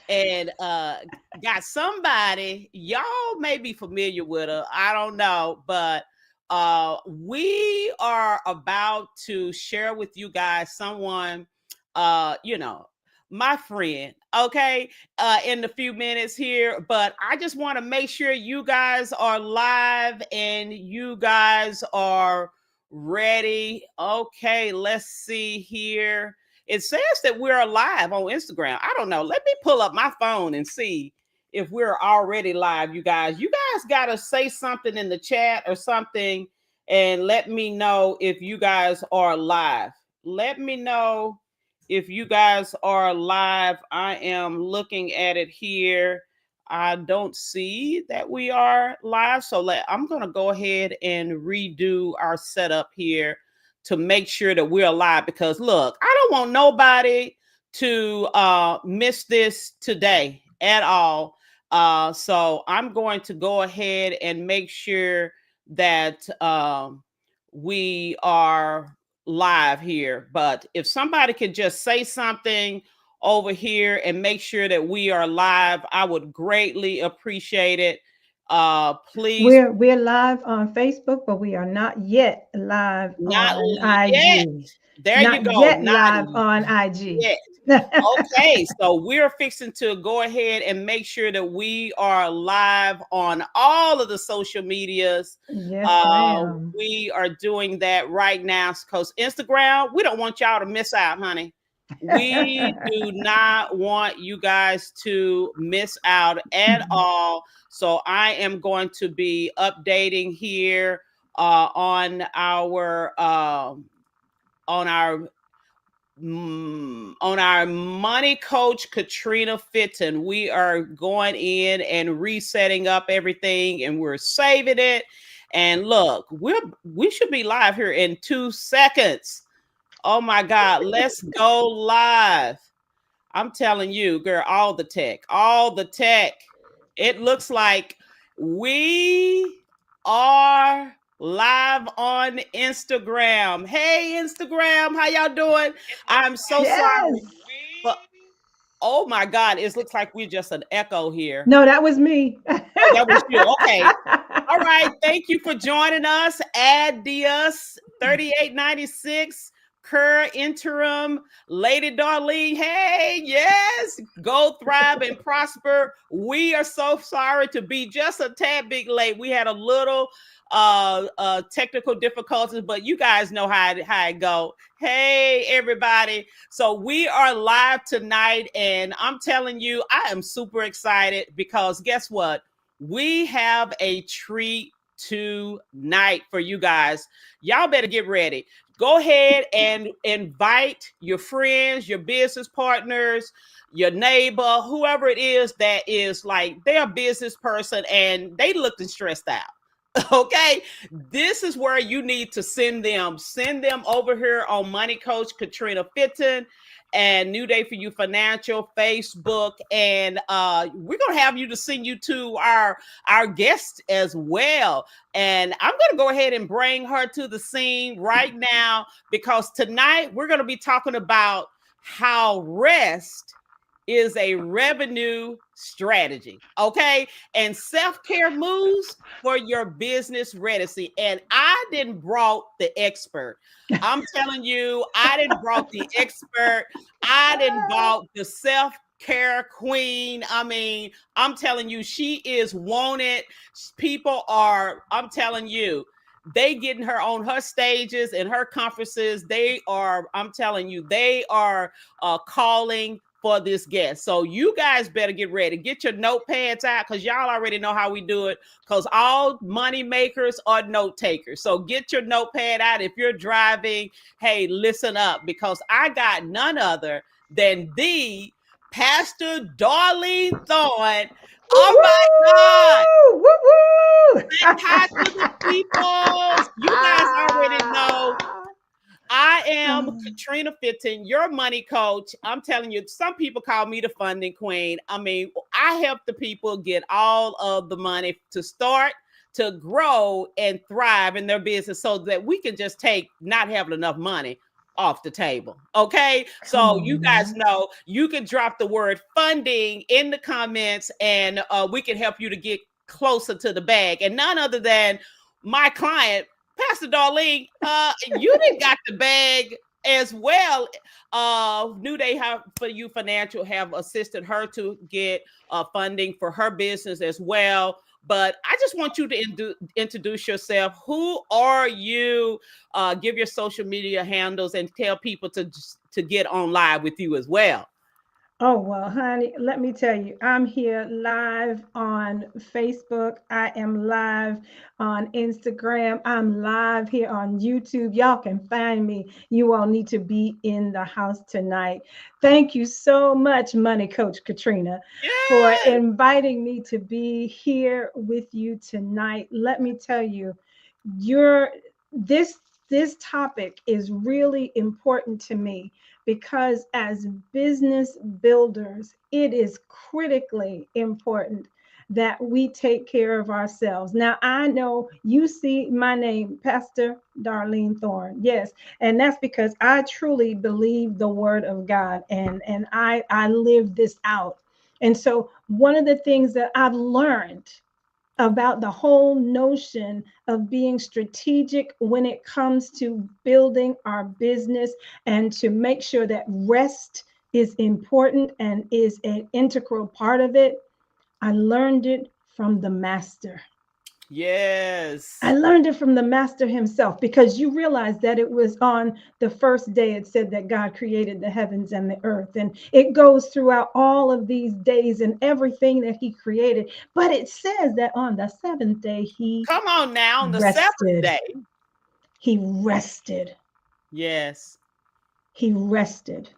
and got somebody, y'all may be familiar with her, I don't know, but we are about to share with you guys someone, you know, my friend, okay, in a few minutes here, but I just want to make sure you guys are live and you guys are ready. Okay, let's see here. It says that we're live on Instagram. I don't know. Let me pull up my phone and see if we're already live, you guys. You guys got to say something in the chat or something and let me know if you guys are live. Let me know if you guys are live. I am looking at it here. I don't see that we are live. So I'm going to go ahead and redo our setup here to make sure that we're live because look, I don't want nobody to miss this today at all. So I'm going to go ahead and make sure that we are live here. But if somebody could just say something over here and make sure that we are live, I would greatly appreciate it. Please. We're live on Facebook, but we are not yet live Not on yet. IG. There you Not go. yet Not live on IG. yet. Okay, so we're fixing to go ahead and make sure that we are live on all of the social medias. Yes, ma'am. We are doing that right now because Instagram, we don't want y'all to miss out, honey. We do not want you guys to miss out at all. So I am going to be updating here on our on our money coach Katrina Fitton. We are going in and resetting up everything and we're saving it. And look, we should be live here in 2 seconds. Oh my God, let's go live. I'm telling you, girl, all the tech, all the tech. It looks like we are live on Instagram. Hey, Instagram, how y'all doing? I'm so Yes. sorry, but oh my God, it looks like we're just an echo here. No, that was me. Oh, that was you. Okay. All right. Thank you for joining us. Add Diaz 3896. Kerr Interim, Lady Darlene. Hey, yes, go thrive and prosper. We are so sorry to be just a tad bit late. We had a little technical difficulties, but you guys know how it go. Hey, everybody. So we are live tonight, and I'm telling you, I am super excited because guess what? We have a treat tonight for you guys. Y'all better get ready. Go ahead and invite your friends, your business partners, your neighbor, whoever it is that is like they're a business person and they looking stressed out. Okay, this is where you need to send them over here on Money Coach Katrina Fitton and New Day for You Financial Facebook, and we're gonna have you to send you to our guest as well. And I'm gonna go ahead and bring her to the scene right now because tonight we're gonna be talking about how rest is a revenue strategy, okay? And self-care moves for your business readiness. And I didn't brought the expert. I'm telling you, I didn't brought the expert. I didn't brought the self-care queen. I mean, I'm telling you, she is wanted. People are, I'm telling you, they getting her on her stages and her conferences. They are, I'm telling you, they are calling for this guest. So you guys better get ready. Get your notepads out because y'all already know how we do it because all money makers are note takers. So get your notepad out. If you're driving, hey, listen up because I got none other than the Pastor Darlene Thorne. Oh my God. Woo, woo, Say hi to the people. You guys already know I am woo. Katrina Fitton, your money coach. I'm telling you, some people call me the funding queen. I mean, I help the people get all of the money to start, to grow, and thrive in their business so that we can just take not having enough money off the table. Okay. Come So you on guys now. know you can drop the word funding in the comments and we can help you to get closer to the bag. And none other than my client, Pastor Darlene, you didn't got the bag as well. New Day have for You Financial have assisted her to get funding for her business as well. But I just want you to introduce yourself. Who are you? Give your social media handles and tell people to get on live with you as well. Oh, well, honey, let me tell you, I'm here live on Facebook. I am live on Instagram. I'm live here on YouTube. Y'all can find me. You all need to be in the house tonight. Thank you so much, Money Coach Katrina, for Yes. inviting me to be here with you tonight. Let me tell you, your this this topic is really important to me because as business builders, it is critically important that we take care of ourselves. Now, I know you see my name, Pastor Darlene Thorne. Yes, and that's because I truly believe the word of God and I live this out. And so one of the things that I've learned about the whole notion of being strategic when it comes to building our business and to make sure that rest is important and is an integral part of it. I learned it from the master. I Yes. learned it from the master himself because you realize that it was on the first day it said that God created the heavens and the earth. And it goes throughout all of these days and everything that he created. But it says that on the seventh day he Come on now on the seventh rested. day. He rested. Yes. He rested.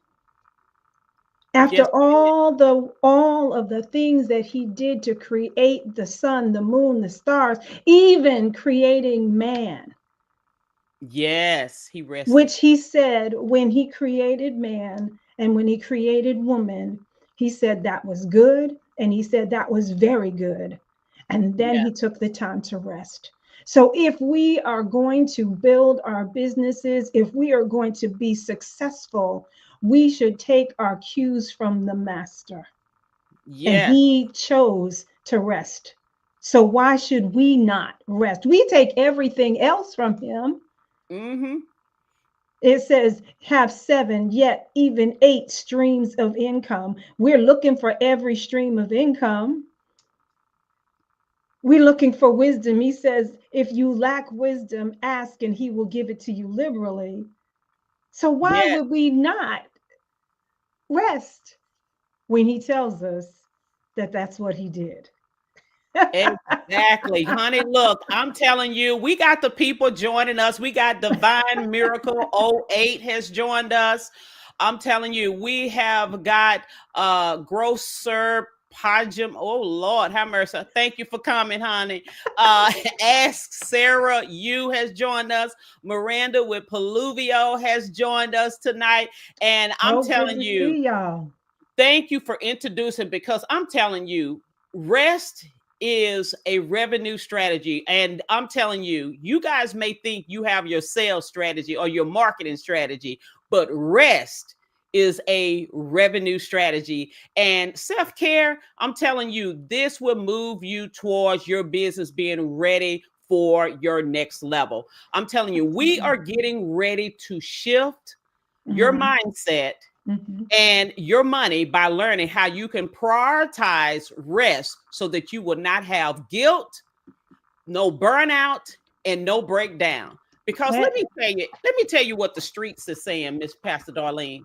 Yes. After all of the things that he did to create the sun, the moon, the stars, even creating man, Yes. He rested. which he said when he created man and when he created woman, he said that was good and he said that was very good. And then Yeah. he took the time to rest. So, if we are going to build our businesses, if we are going to be successful, we should take our cues from the master. And Yes. he chose to rest. So, why should we not rest? We take everything else from him. Mm-hmm. It says have seven, yet even eight streams of income. We're looking for every stream of income. We're looking for wisdom. He says, if you lack wisdom, ask and he will give it to you liberally. So why Yes. would we not rest when he tells us that that's what he did? Exactly, honey. Look, I'm telling you, we got the people joining us. We got Divine Miracle '08 has joined us. I'm telling you, we have got Grosser Pajam. Oh Lord, have mercy. Thank you for coming, honey. Ask Sarah You has joined us. Miranda with Paluvio has joined us tonight. And I'm Oh, good telling to you, see y'all. thank you for introducing because I'm telling you, rest is a revenue strategy. And I'm telling you, you guys may think you have your sales strategy or your marketing strategy, but rest is a revenue strategy. And self care, I'm telling you, this will move you towards your business being ready for your next level. I'm telling you, we are getting ready to shift your Mm-hmm. mindset Mm-hmm. and your money by learning how you can prioritize rest so that you will not have guilt, no burnout, and no breakdown. Because let me tell you what the streets is saying, Miss Pastor Darlene.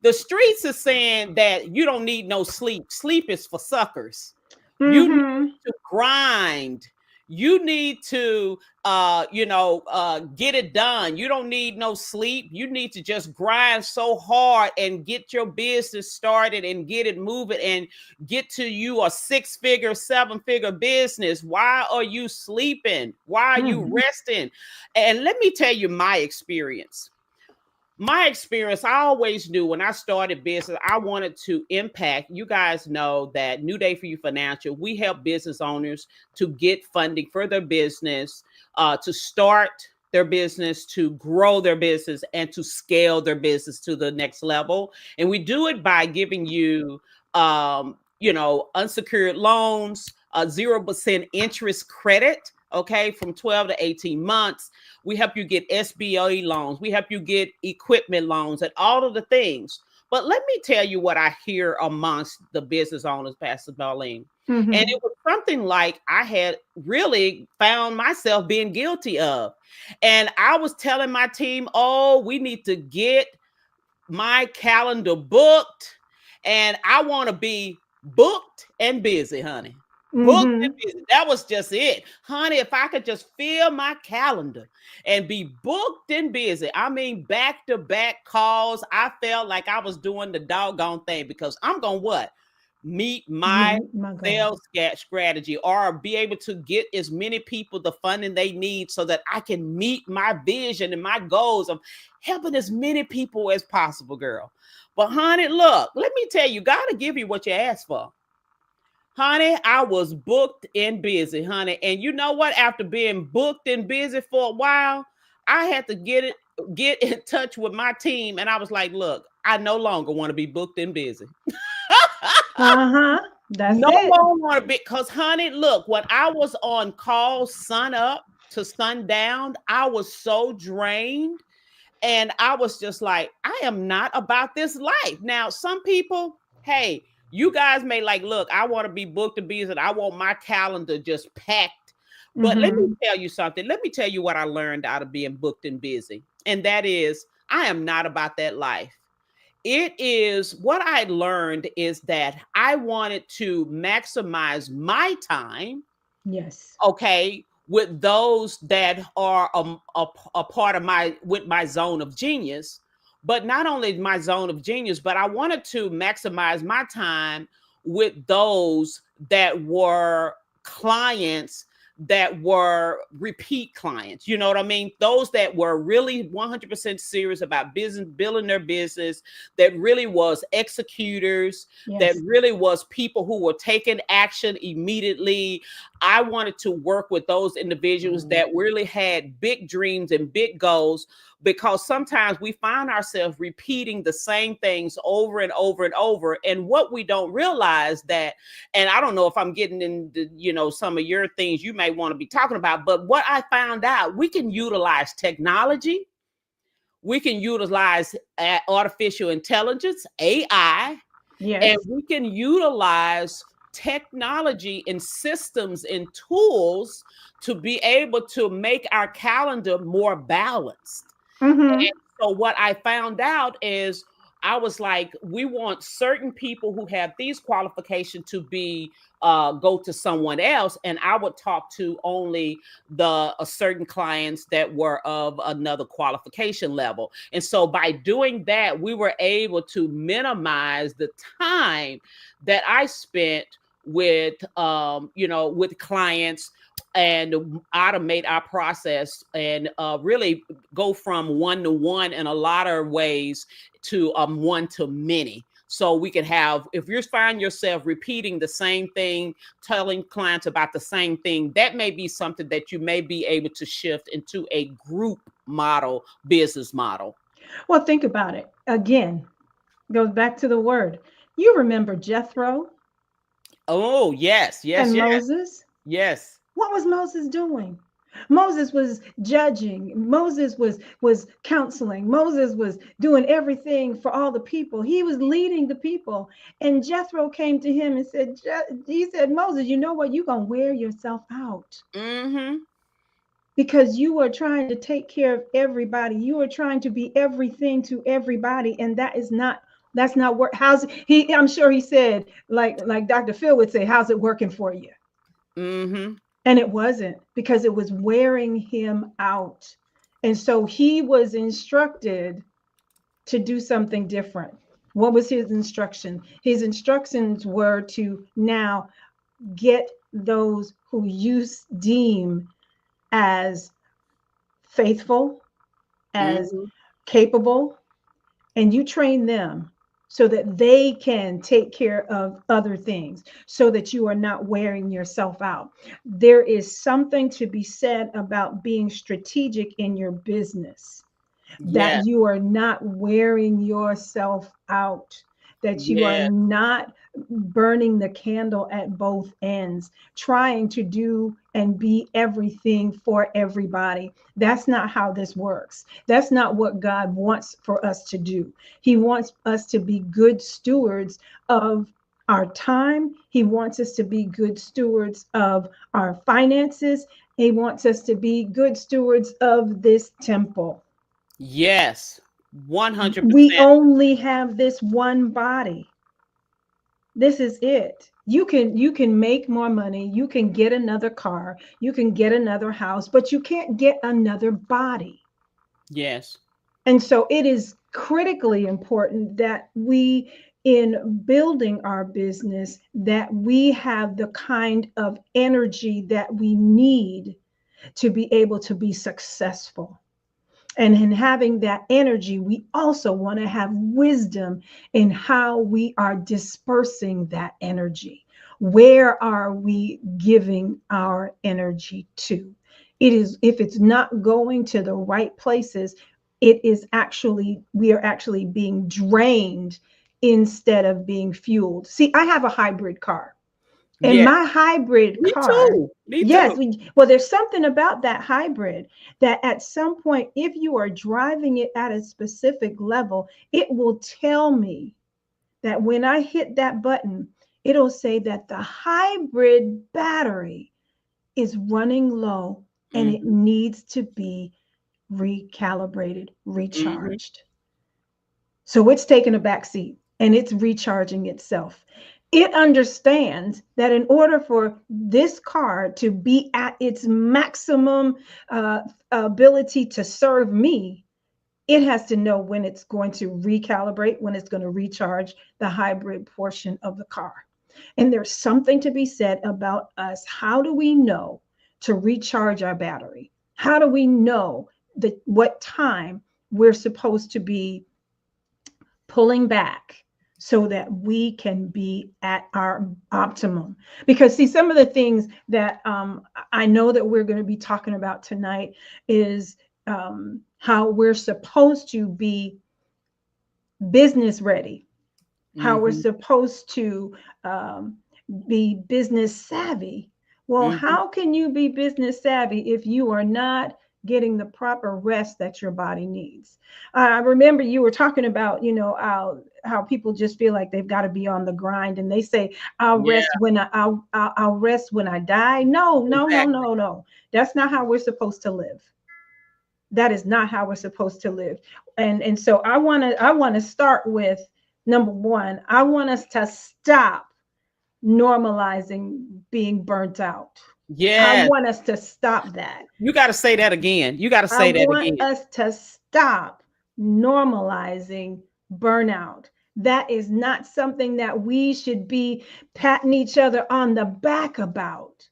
The streets is saying that you don't need no sleep. Sleep is for suckers. You need Mm-hmm. to grind. You need to get it done. You don't need no sleep. You need to just grind so hard and get your business started and get it moving and get to you a 6-figure, 7-figure business. Why are you sleeping? Why are you Mm-hmm. resting? And let me tell you my experience. I always knew when I started business, I wanted to impact. You guys know that New Day for You Financial, we help business owners to get funding for their business, to start. their business, to grow their business, and to scale their business to the next level. And we do it by giving you, unsecured loans, 0% interest credit. Okay, from 12 to 18 months. We help you get SBA loans. We help you get equipment loans and all of the things. But let me tell you what I hear amongst the business owners, Pastor Darlene. And Mm-hmm. it was something like I had really found myself being guilty of. And I was telling my team, oh, we need to get my calendar booked. And I want to be booked and busy, honey. Booked and Mm-hmm. busy. That was just it. Honey, if I could just fill my calendar and be booked and busy. I mean, back to back calls. I felt like I was doing the doggone thing because I'm going to what? Meet my Meet my goal. sales strategy, or be able to get as many people the funding they need so that I can meet my vision and my goals of helping as many people as possible, girl. But honey, look, let me tell you, God will give you what you ask for. Honey, I was booked and busy, honey. And you know what? After being booked and busy for a while, I had to get in touch with my team. And I was like, look, I no longer want to be booked and busy. Uh-huh. That's No it. longer want to be, because honey, look, when I was on call sun up to sundown, I was so drained. And I was just like, I am not about this life. Now, some people, hey, you guys may like, look, I want to be booked to be, and I want my calendar just packed. But let me Mm-hmm. tell you something. Let me tell you what I learned out of being booked and busy. And that is, I am not about that life. It is what I learned is that I wanted to maximize my time, Yes. okay, with those that are a part of my zone of genius. But not only my zone of genius, but I wanted to maximize my time with those that were clients, that were repeat clients. You know what I mean? Those that were really 100% serious about business, building their business, that really was executors, that Yes. really was people who were taking action immediately. I wanted to work with those individuals that really had big dreams and big goals, because sometimes we find ourselves repeating the same things over and over and over. And what we don't realize that, and I don't know if I'm getting into, some of your things you may want to be talking about, but what I found out, we can utilize technology. We can utilize artificial intelligence, AI, and Yes. we can utilize technology and systems and tools to be able to make our calendar more balanced. Mm-hmm. And so what I found out is, I was like, we want certain people who have these qualifications to be go to someone else, and I would talk to only the certain clients that were of another qualification level. And so by doing that, we were able to minimize the time that I spent with with clients, and automate our process, and really go from one to one in a lot of ways to one to many. So we can have, if you find yourself repeating the same thing, telling clients about the same thing, that may be something that you may be able to shift into a group model, business model. Well, think about it. Again, goes back to the word. You remember Jethro Oh, yes, yes, and yes, Moses? yes. What was Moses doing? Moses was judging. Moses was counseling. Moses was doing everything for all the people. He was leading the people. And Jethro came to him and said, he said, Moses, you know what? You're going to wear yourself out Mm-hmm. because you are trying to take care of everybody. You are trying to be everything to everybody. And that's not work. I'm sure he said, like Dr. Phil would say, how's it working for you? Mm-hmm. And it wasn't, because it was wearing him out. And so he was instructed to do something different. What was his instruction? His instructions were to now get those who you deem as faithful, as Mm-hmm. capable, and you train them so that they can take care of other things, so that you are not wearing yourself out. There is something to be said about being strategic in your business, that Yes. you are not wearing yourself out, that you are Yes. not burning the candle at both ends, trying to do and be everything for everybody. That's not how this works. That's not what God wants for us to do. He wants us to be good stewards of our time. He wants us to be good stewards of our finances. He wants us to be good stewards of this temple. Yes. We 100%. only have this one body. This is it. You can make more money, you can get another car, you can get another house, but you can't get another body. Yes. And so it is critically important that we, in building our business, that we have the kind of energy that we need to be able to be successful. And in having that energy, we also want to have wisdom in how we are dispersing that energy. Where are we giving our energy to? It is, if it's not going to the right places, it is actually, we are actually being drained instead of being fueled. See, I have a hybrid car. And Yeah. my hybrid Me car, too. Me yes, too. well, there's something about that hybrid that at some point, if you are driving it at a specific level, it will tell me that when I hit that button, it'll say that the hybrid battery is running low and it Mhm. needs to be recalibrated, Mhm. recharged. So it's taking a back seat and it's recharging itself. It understands that in order for this car to be at its maximum ability to serve me, it has to know when it's going to recalibrate, when it's going to recharge the hybrid portion of the car. And there's something to be said about us. How do we know to recharge our battery? How do we know that what time we're supposed to be pulling back so that we can be at our optimum? Because see, some of the things that I know that we're going to be talking about tonight is how we're supposed to be business ready, how we're Mhm. supposed to um, be business savvy. Well, Mhm. how can you be business savvy if you are not getting the proper rest that your body needs? I remember you were talking about, how people just feel like they've got to be on the grind, and they say, "I'll rest Yeah. when I'll rest when I die." No, no, no, Exactly. no, no. That's not how we're supposed to live. That is not how we're supposed to live. And so I want to start with number one. I want us to stop normalizing being burnt out. I Yes. want us to stop that. You got to say that again. You got to I say that want again. us to stop normalizing burnout. That is not something that we should be patting each other on the back about.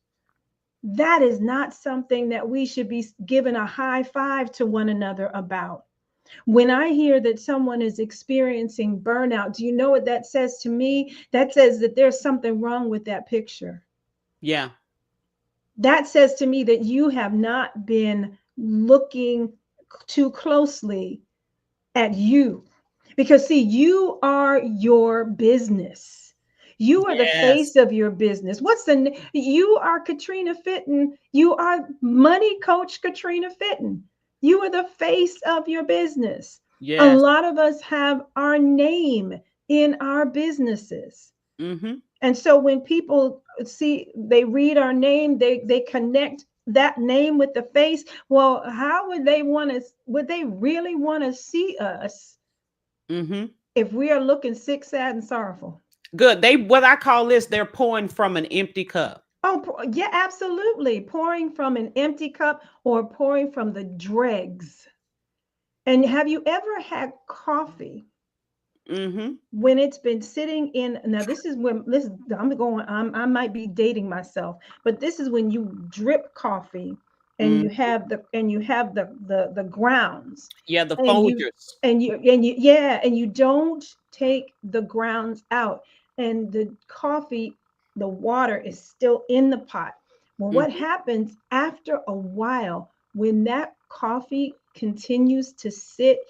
That is not something that we should be giving a high five to one another about. When I hear that someone is experiencing burnout, do you know what that says to me? That says that there's something wrong with that picture. Yeah. That says to me that you have not been looking too closely at you. Because, see, you are your business. You are the Yes. face of your business. You are Katrina Fitton. You are money coach Katrina Fitton. You are the face of your business. A Yes. lot of us have our name in our businesses. Mhm. And so when people see, they read our name, they connect that name with the face. Well, how would they really want to see us Mhm. if we are looking sick, sad, and sorrowful? Good. They what I call this, they're pouring from an empty cup. Oh, yeah, absolutely. Pouring from an empty cup or pouring from the dregs. And have you ever had coffee Mhm. when it's been sitting in? Now, this is when this I might be dating myself, but this is when you drip coffee and you Mm. have the grounds Yeah, the and you Folgers. and you yeah, and you don't take the grounds out, and the coffee, the water is still in the pot. Well, what Mm-hmm. happens after a while when that coffee continues to sit,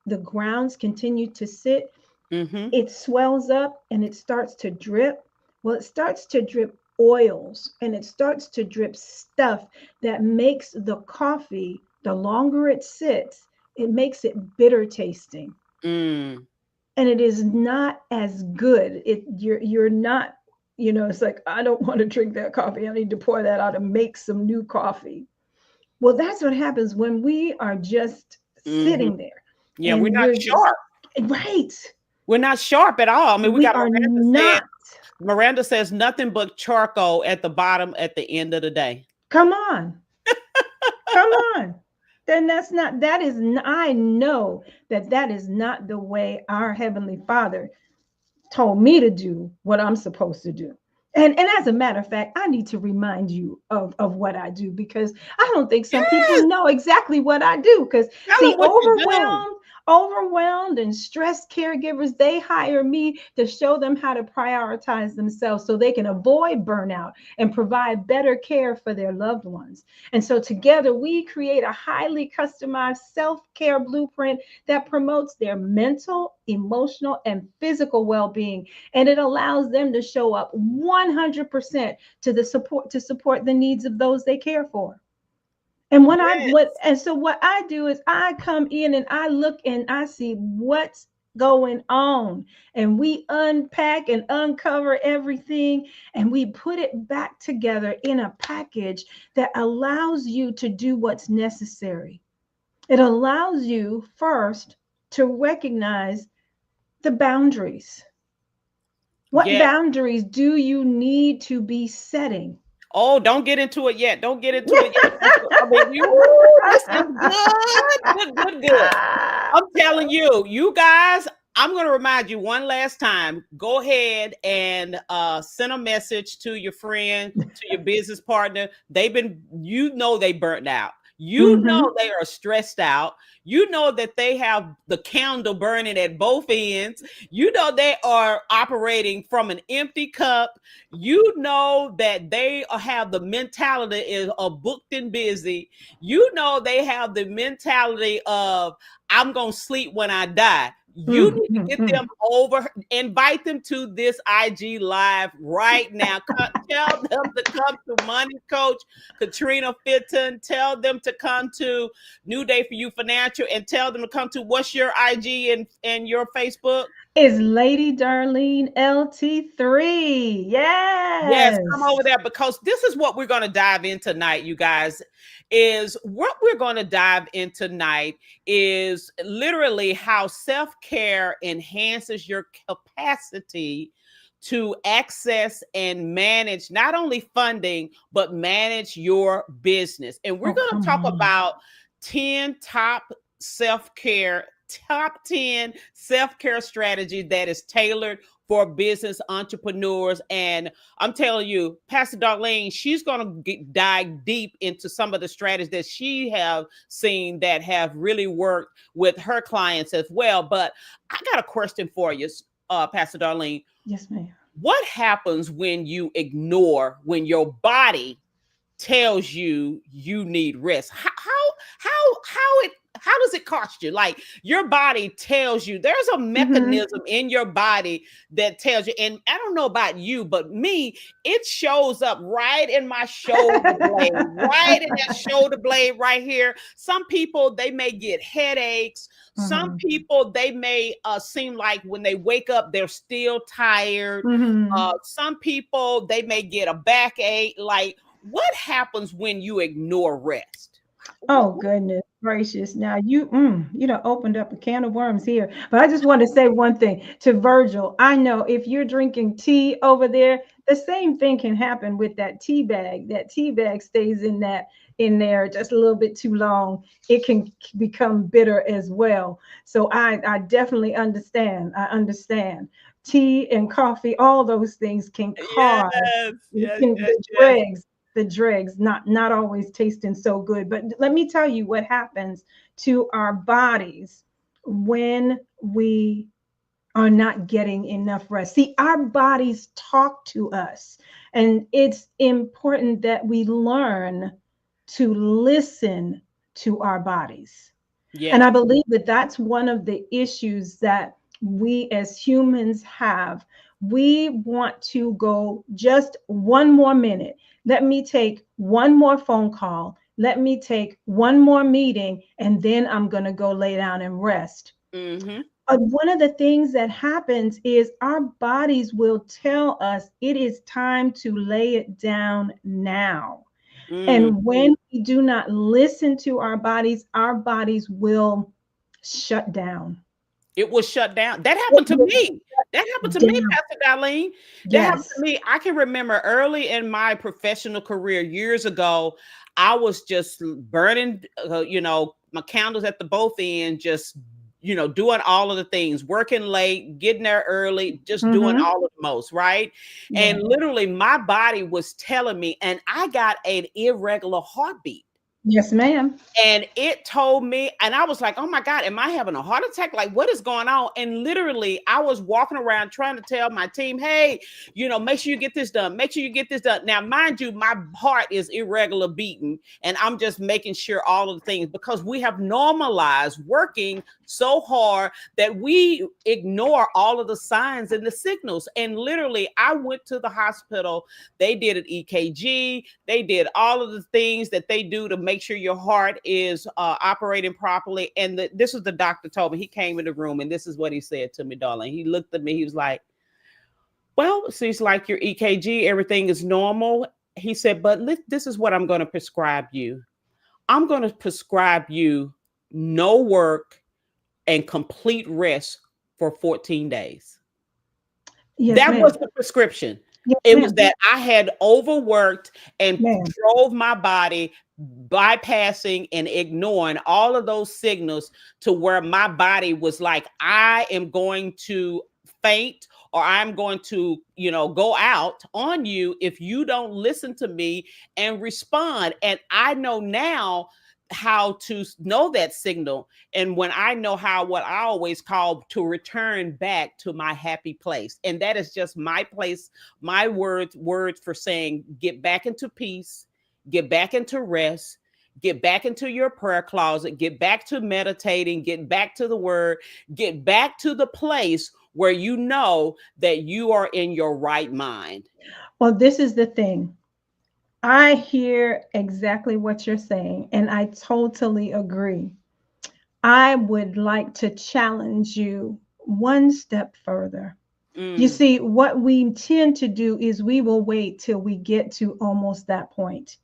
the grounds continue to sit, Mm-hmm. it swells up and it starts to drip. Well, it starts to drip oils and it starts to drip stuff that makes the coffee, the longer it sits, it makes it bitter tasting. Mm. And it is not as good. You're not, it's like, I don't want to drink that coffee. I need to pour that out and make some new coffee. Well, that's what happens when we are just Mm-hmm. sitting there Yeah, we're and not we're just sharp. right. We're not sharp at all. I mean, we We got are not. Miranda says nothing but charcoal at the bottom at the end of the day. Come on. Come on. Then I know that that is not the way our Heavenly Father told me to do what I'm supposed to do. And as a matter of fact, I need to remind you of what I do, because I don't think some people Yes. know exactly what I do. Because Tell see, them what you do. overwhelmed and stressed caregivers, they hire me to show them how to prioritize themselves so they can avoid burnout and provide better care for their loved ones. And so together we create a highly customized self-care blueprint that promotes their mental, emotional, and physical well-being, and it allows them to show up 100% to support the needs of those they care for. And Yes. what I do is I come in and I look and I see what's going on, and we unpack and uncover everything, and we put it back together in a package that allows you to do what's necessary. It allows you first to recognize the boundaries. What Yes. boundaries do you need to be setting? Oh, don't get into it yet. Don't get into it yet. I mean, this is good. Good, good, good. I'm telling you, you guys, I'm going to remind you one last time. Go ahead and send a message to your friend, to your business partner. They burnt out. You know Mhm. they are stressed out. You know that they have the candle burning at both ends. You know they are operating from an empty cup. You know that they have the mentality of booked and busy. You know they have the mentality of I'm going to sleep when I die. You Mm, need to mm, get mm. them over, invite them to this IG live right now. Tell them to come to Money Coach Katrina Fitton. Tell them to come to New Day for You Financial, and tell them to come to, what's your IG and your Facebook? Is Lady Darlene LT3. Yes, come Yes. over there, because this is what we're going to dive in tonight, you guys. Is what we're going to dive in tonight is literally how self-care enhances your capacity to access and manage not only funding, but manage your business. And we're Oh, going to come talk on. about 10 self-care top 10 self-care strategy that is tailored for business entrepreneurs. And I'm telling you, Pastor Darlene, she's going to dive deep into some of the strategies that she have seen that have really worked with her clients as well. But I got a question for you, Pastor Darlene. Yes, ma'am. What happens when you ignore, when your body tells you you need rest? How does it cost you? Like, your body tells you, there's a Mm-hmm. mechanism in your body that tells you. And I don't know about you, but me, it shows up right in my shoulder blade, right in that shoulder blade right here. Some people, they may get headaches. Some Mm-hmm. people, they may seem like when they wake up they're still tired. Mm-hmm. Some people, they may get a backache. Like, what happens when you ignore rest? Oh, goodness gracious. Now you know opened up a can of worms here. But I just want to say one thing to Virgil. I know if you're drinking tea over there, the same thing can happen with that tea bag. That tea bag stays in there just a little bit too long. It can become bitter as well. So I definitely understand. I understand. Tea and coffee, all those things can cause, Yes, yes, yes, the yes. dregs, not always tasting so good. But let me tell you what happens to our bodies when we are not getting enough rest. See, our bodies talk to us, and it's important that we learn to listen to our bodies. And Yeah. I believe that that's one of the issues that we as humans have. We want to go just one more minute. Let me take one more phone call. Let me take one more meeting, and then I'm going to go lay down and rest. Mm-hmm. One of the things that happens is our bodies will tell us it is time to lay it down now. Mm. And when we do not listen to our bodies will shut down. It was shut down. That It happened to will me. That happened to me, down. Pastor Darlene. That happened to Yes. me. I can remember early in my professional career years ago, I was just burning, my candles at the both ends, just, doing all of the things, working late, getting there early, just doing Mm-hmm. all of the most, right? Yeah. And literally, my body was telling me, and I got an irregular heartbeat. Yes, ma'am. And it told me, and I was like, oh my God, am I having a heart attack? Like, what is going on? And literally, I was walking around trying to tell my team, hey, make sure you get this done. Make sure you get this done. Now, mind you, my heart is irregular beating, and I'm just making sure all of the things, because we have normalized working so hard that we ignore all of the signs and the signals. And literally, I went to the hospital. They did an EKG. They did all of the things that they do to make sure your heart is operating properly. And this was the doctor told me. He came in the room, and this is what he said to me, darling. He looked at me. He was like, well, it seems like your EKG, everything is normal. He said, but this is what I'm going to prescribe you. I'm going to prescribe you no work and complete rest for 14 days. Yes, That was ma'am. the prescription. Yes, It was ma'am. that I had overworked and Ma'am. drove my body, bypassing and ignoring all of those signals, to where my body was like, I am going to faint, or I'm going to, go out on you if you don't listen to me and respond. And I know now how to know that signal. And when I know how, what I always call to return back to my happy place. And that is just my place, my words for saying, get back into peace, get back into rest, get back into your prayer closet, get back to meditating, get back to the word, get back to the place where you know that you are in your right mind. Well, this is the thing. I hear exactly what you're saying, and I totally agree. I would like to challenge you one step further. You Mm, see, what we tend to do is we will wait till we get to almost that point,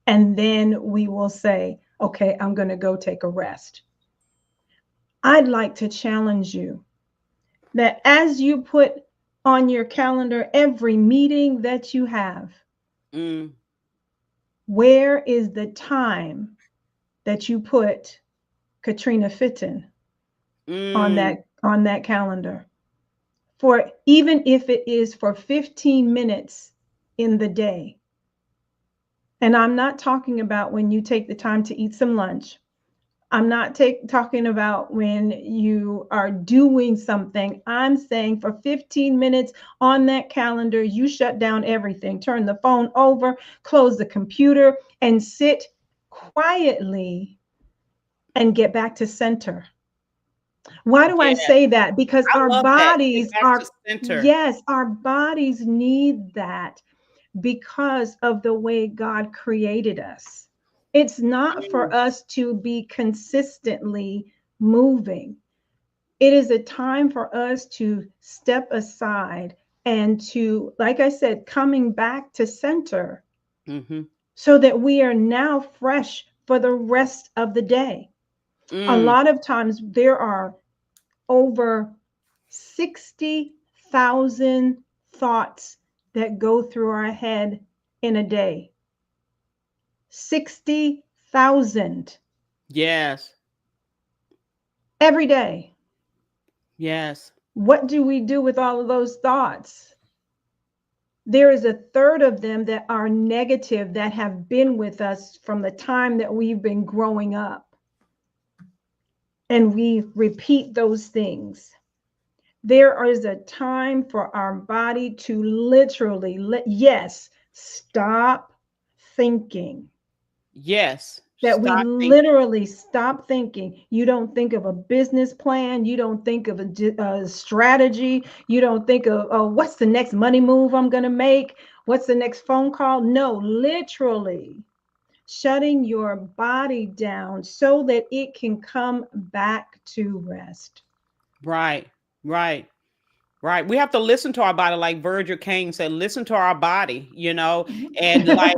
and then we will say, okay, I'm going to go take a rest. I'd like to challenge you that as you put on your calendar every meeting that you have, mm, where is the time that you put Katrina Fitton mm. on that calendar? For even if it is for 15 minutes in the day. And I'm not talking about when you take the time to eat some lunch. I'm not talking about when you are doing something. I'm saying for 15 minutes on that calendar, you shut down everything, turn the phone over, close the computer, and sit quietly and get back to center. Why do I Yeah, say that? Because I our love that. Get bodies back to are, center. yes, our bodies need that because of the way God created us. It's not for Mm, us to be consistently moving. It is a time for us to step aside and to, like I said, coming back to center mhm, so that we are now fresh for the rest of the day. A mm. lot of times there are over 60,000 thoughts that go through our head in a day. 60,000 Yes, every day. yes. What do we do with all of those thoughts? There is a third of them that are negative that have been with us from the time that we've been growing up. And we repeat those things. There is a time for our body to literally yes, stop thinking. Yes. That we Stop thinking. literally stop thinking. You don't think of a business plan. You don't think of a strategy. You don't think of, oh, what's the next money move I'm going to make? What's the next phone call? No, literally shutting your body down so that it can come back to rest. Right. Right. Right. We have to listen to our body, like Virgil King said, listen to our body, and like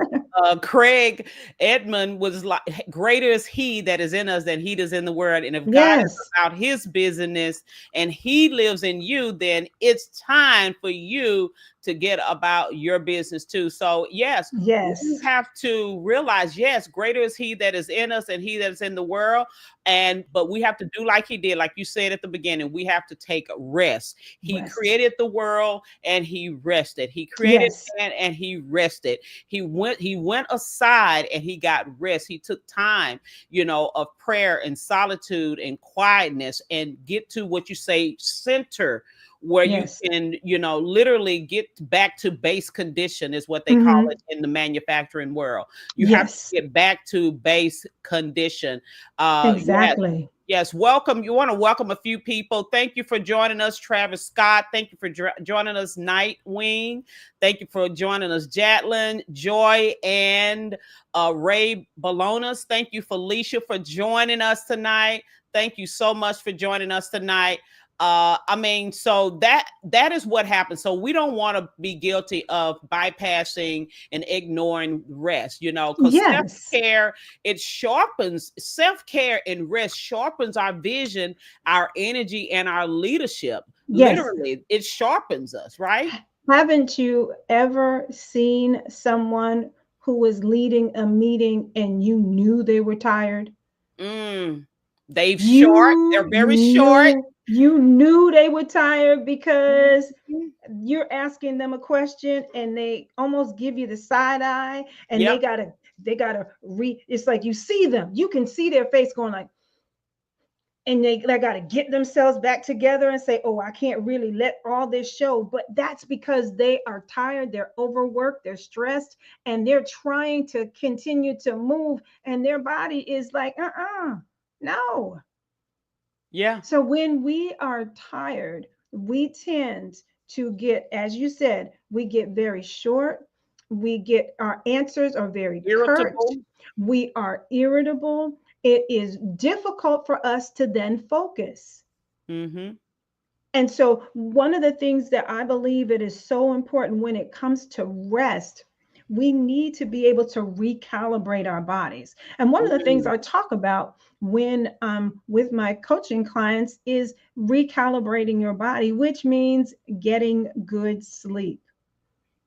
Craig Edmund was like, greater is he that is in us than he that is in the world. And if God is Yes, about his business and he lives in you, then it's time for you to get about your business too. So, yes, we yes, have to realize, yes, greater is he that is in us and he that is in the world. But we have to do like he did, like you said at the beginning, we have to take rest. He rest. created the world and he rested. He created Yes, man and he rested. He went aside and he got rest. He took time, of prayer and solitude and quietness and get to what you say center, where you yes. can, literally get back to base condition, is what they call Hmm. it in the manufacturing world. You have to Yes, get back to base condition. Yes. exactly. Yes, welcome. You want to welcome a few people. Thank you for joining us, Travis Scott. Thank you for joining us, Nightwing. Thank you for joining us, Jatlin, Joy, and Ray Balonas. Thank you, Felicia, for joining us tonight. Thank you so much for joining us tonight. So that is what happens. So we don't want to be guilty of bypassing and ignoring rest, because Yes, self-care, it sharpens, self-care and rest sharpens our vision, our energy, and our leadership. yes. Literally, it sharpens us, right? Haven't you ever seen someone who was leading a meeting and you knew they were tired? Mm. They've short, You they're very short. knew they were tired because Mhm. you're asking them a question and they almost give you the side eye and Yep. they gotta it's like you see them, you can see their face going like, and they got to get themselves back together and say, oh, I can't really let all this show. But that's because they are tired, they're overworked, they're stressed, and they're trying to continue to move, and their body is like, no. Yeah. So when we are tired, we tend to get, as you said, we get very short. We get, our answers are very curt. Irritable. We are irritable. It is difficult for us to then focus. Mm-hmm. And so, one of the things that I believe it is so important when it comes to rest, we need to be able to recalibrate our bodies. And one of the things Mm. I talk about when with my coaching clients is recalibrating your body, which means getting good sleep.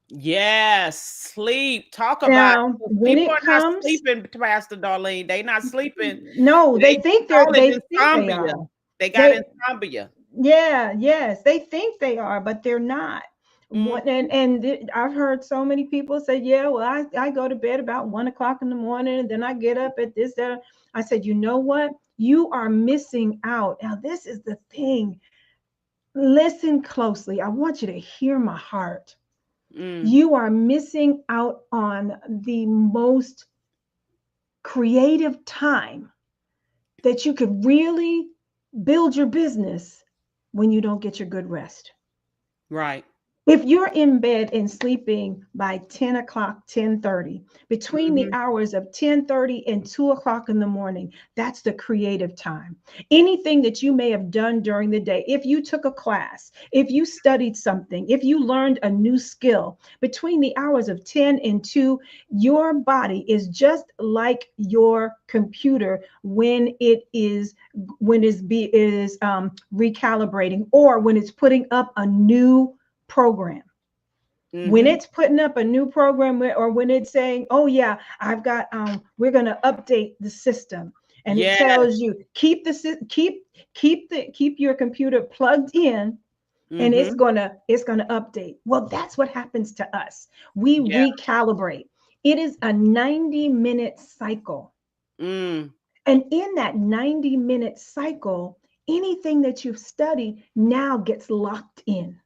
Yes, sleep. Talk about it. Now, 'Cause when people it are not comes, sleeping, Pastor Darlene. They not sleeping. no, They call it they think they insomnia. are. They got They insomnia. Yeah, yes, they think they are, but they're not. Mm. I've heard so many people say, "Yeah, well, I go to bed about 1 o'clock in the morning, and then I get up at this that." I said, "You know what? You are missing out." Now, this is the thing. Listen closely. I want you to hear my heart. Mm. You are missing out on the most creative time that you could really build your business when you don't get your good rest. Right. If you're in bed and sleeping by 10 o'clock, 10:30, between the Hmm. hours of 10:30 and 2 o'clock in the morning, that's the creative time. Anything that you may have done during the day, if you took a class, if you studied something, if you learned a new skill, between the hours of 10 and 2, your body is just like your computer when it is recalibrating, or when it's putting up a new program. When Hmm. it's putting up a new program, or when it's saying, oh yeah, we're going to update the system, and it Yes. tells you keep your computer plugged in, and it's Hmm. going to update. Well, that's what happens to us. We Yeah. recalibrate. It is a 90-minute cycle. Mm. And in that 90-minute cycle, anything that you've studied now gets locked in.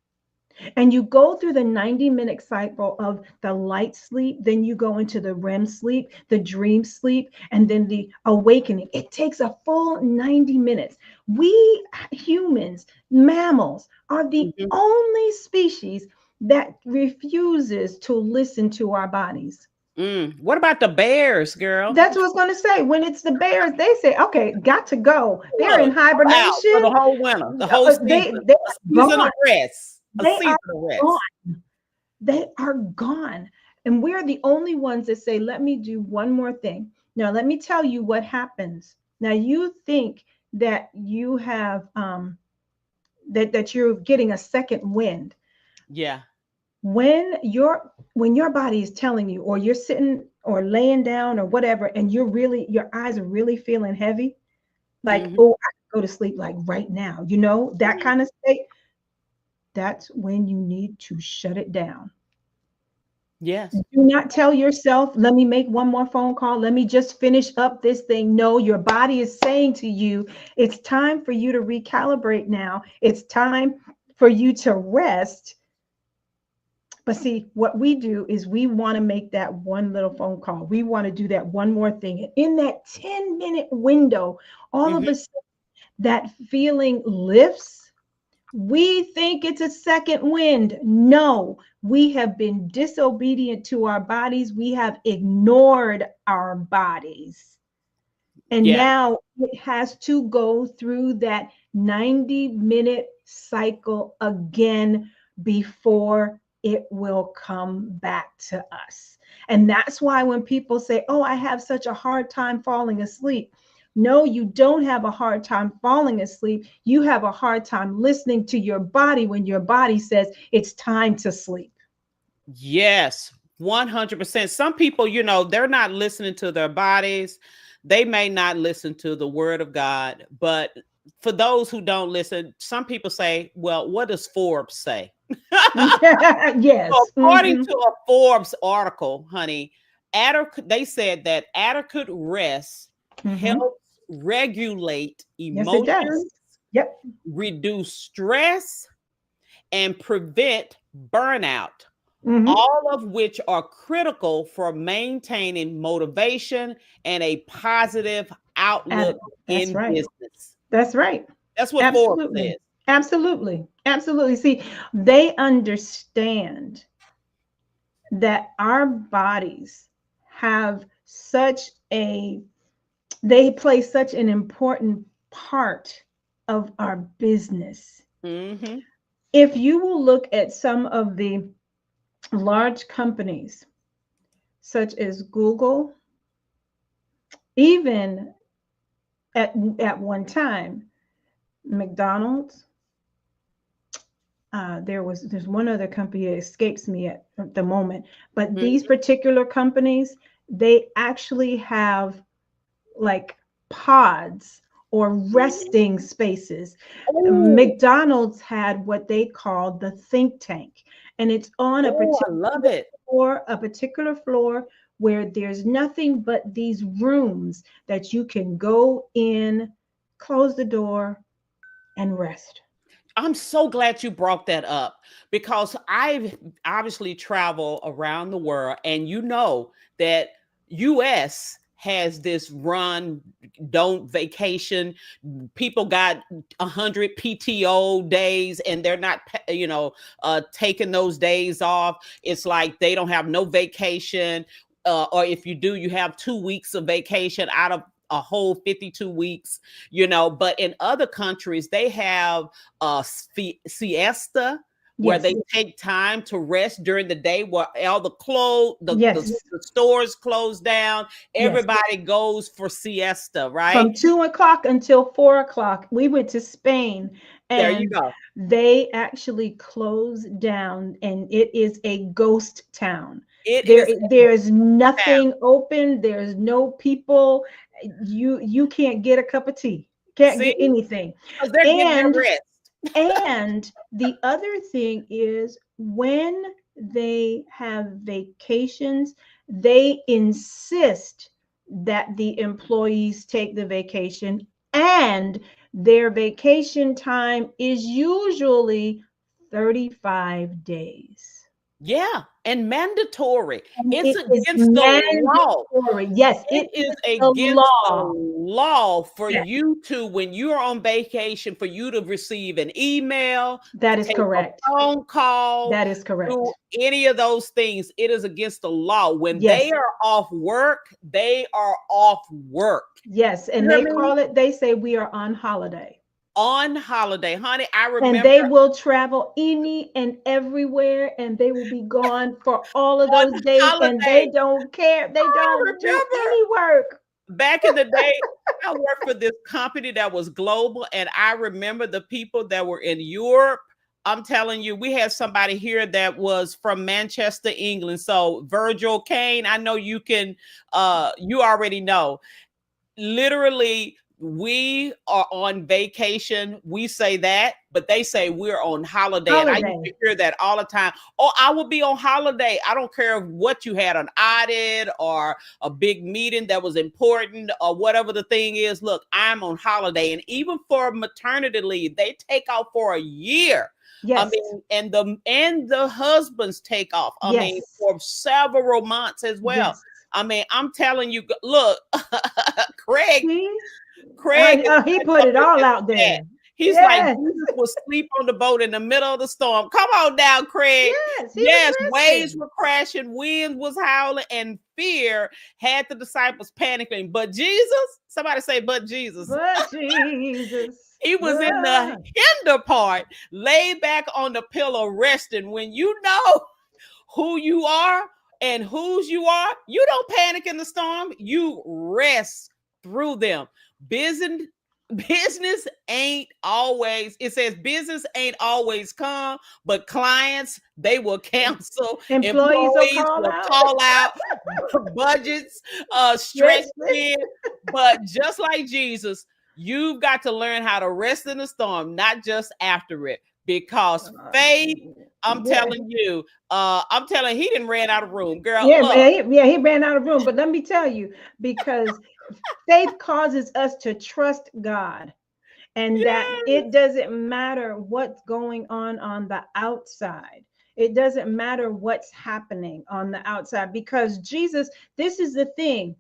And you go through the 90-minute cycle of the light sleep, then you go into the REM sleep, the dream sleep, and then the awakening. It takes a full 90 minutes. We humans, mammals, are the Mhm. only species that refuses to listen to our bodies. What about the bears, girl? That's what I was going to say. When it's the bears, they say, okay, got to go. They're in Look, I'm out for the hibernation. whole winter, the whole season, They a are season of gone. rest, a They season are of gone. rest. They are gone. And we're the only ones that say, let me do one more thing. Now, let me tell you what happens. Now, you think that you have that you're getting a second wind. Yeah. When your body is telling you, or you're sitting or laying down or whatever, and your eyes are really feeling heavy, like, Hmm. oh, I can go to sleep like right now, that Hmm. kind of state, that's when you need to shut it down. Yes. Do not tell yourself, let me make one more phone call. Let me just finish up this thing. No, your body is saying to you, it's time for you to recalibrate now. It's time for you to rest. But see, what we do is we want to make that one little phone call. We want to do that one more thing. And in that 10-minute window, all of Hmm. a sudden, that feeling lifts. We think it's a second wind. No, we have been disobedient to our bodies. We have ignored our bodies. And Yeah. now it has to go through that 90-minute cycle again before it will come back to us. And that's why when people say, oh, I have such a hard time falling asleep. No, you don't have a hard time falling asleep. You have a hard time listening to your body when your body says it's time to sleep. Yes. 100%. Some people, they're not listening to their bodies. They may not listen to the word of God. But for those who don't listen, some people say, well, what does Forbes say? So Yes. according Mhm. to a Forbes article, honey, they said that adequate rest Mhm. helps regulate Yes, it does. emotions, Yep. reduce stress, and prevent burnout, Mhm. all of which are critical for maintaining motivation and a positive outlook That's in right. business. That's right. That's what Forbes Absolutely. says. Absolutely. Absolutely. See, they understand that our bodies have they play such an important part of our business. Hmm. If you will look at some of the large companies, such as Google, even at one time, McDonald's, there's one other company that escapes me at the moment, but these Hmm. particular companies, they actually have like pods or Hmm. resting spaces. Oh, McDonald's had what they called the think tank, and it's on oh, I love it. a particular floor where there's nothing but these rooms that you can go in, close the door, and rest. I'm so glad you brought that up because I've obviously travel around the world, and that US has this run, don't vacation. People got 100 PTO days, and they're not taking those days off. It's like they don't have no vacation, or if you do, you have 2 weeks of vacation out of a whole 52 weeks. But in other countries they have siesta, where they Yes, take time to rest during the day, where all the clothes, yes, the stores close down, yes. everybody goes for siesta, right? From 2 o'clock until 4 o'clock. We went to Spain, There you and go. they actually closed down, and it is a ghost town. It There, is there's a town. nothing open. There's no people. You can't get a cup of tea. Can't See, get anything. because they're getting their And rest. the other thing is when they have vacations, they insist that the employees take the vacation, and Their vacation time is usually 35 days. Yeah, and mandatory. And It's it is against the law. mandatory. Yes, It it is is the against the law. law for Yes, you to, when you're on vacation, for you to receive an email, to that is take a correct. phone call, That is do correct. any of those things. It is against the law. When they Yes, are off work, they are off work. yes. You And hear they me? call it, they say we are on holiday. On holiday, honey. I And remember they will travel any and everywhere, and they will be gone for all of on those days, and they holiday. don't care. They I don't do remember any work. back in the day, I worked for this company that was global, and I remember the people that were in Europe. I'm telling you, we had somebody here that was from Manchester, England. So Virgil Kane, I know you can you already know. Literally, we are on vacation. We say that, but they say we're on holiday. And I used Holiday. to hear that all the time. Oh, I will be on holiday. I don't care what you had, an audit or a big meeting that was important or whatever the thing is. Look, I'm on holiday. And even for maternity leave, they take off for a year. I Yes, mean, and the husbands take off. I mean, yes, for several months as well. yes. I mean, I'm telling you, look, Craig, See, Craig is he like put up it in all this out chat. there. He's like, Yes, Jesus will sleep on the boat in the middle of the storm. Come on down, Craig. yes, he Yes, was waves resting. were crashing, wind was howling, and fear had the disciples panicking. But Jesus, somebody say, but Jesus. But Jesus, He was in ah, the hinder part, laid back on the pillow, resting. When you know who you are and whose you are, you don't panic in the storm. You rest through them. Business business ain't always, it says business ain't always calm, but clients, they will cancel, employees will employees call will out. call out, budgets stretch Yes. thin. But just like Jesus, you've got to learn how to rest in the storm, not just after it, because faith, I'm Yeah. telling you, I'm telling, he didn't ran out of room, girl. Yeah, Look, yeah, he ran out of room. But let me tell you, because faith causes us to trust God, and that yes, it doesn't matter what's going on the outside. It doesn't matter what's happening on the outside, because Jesus, this is the thing.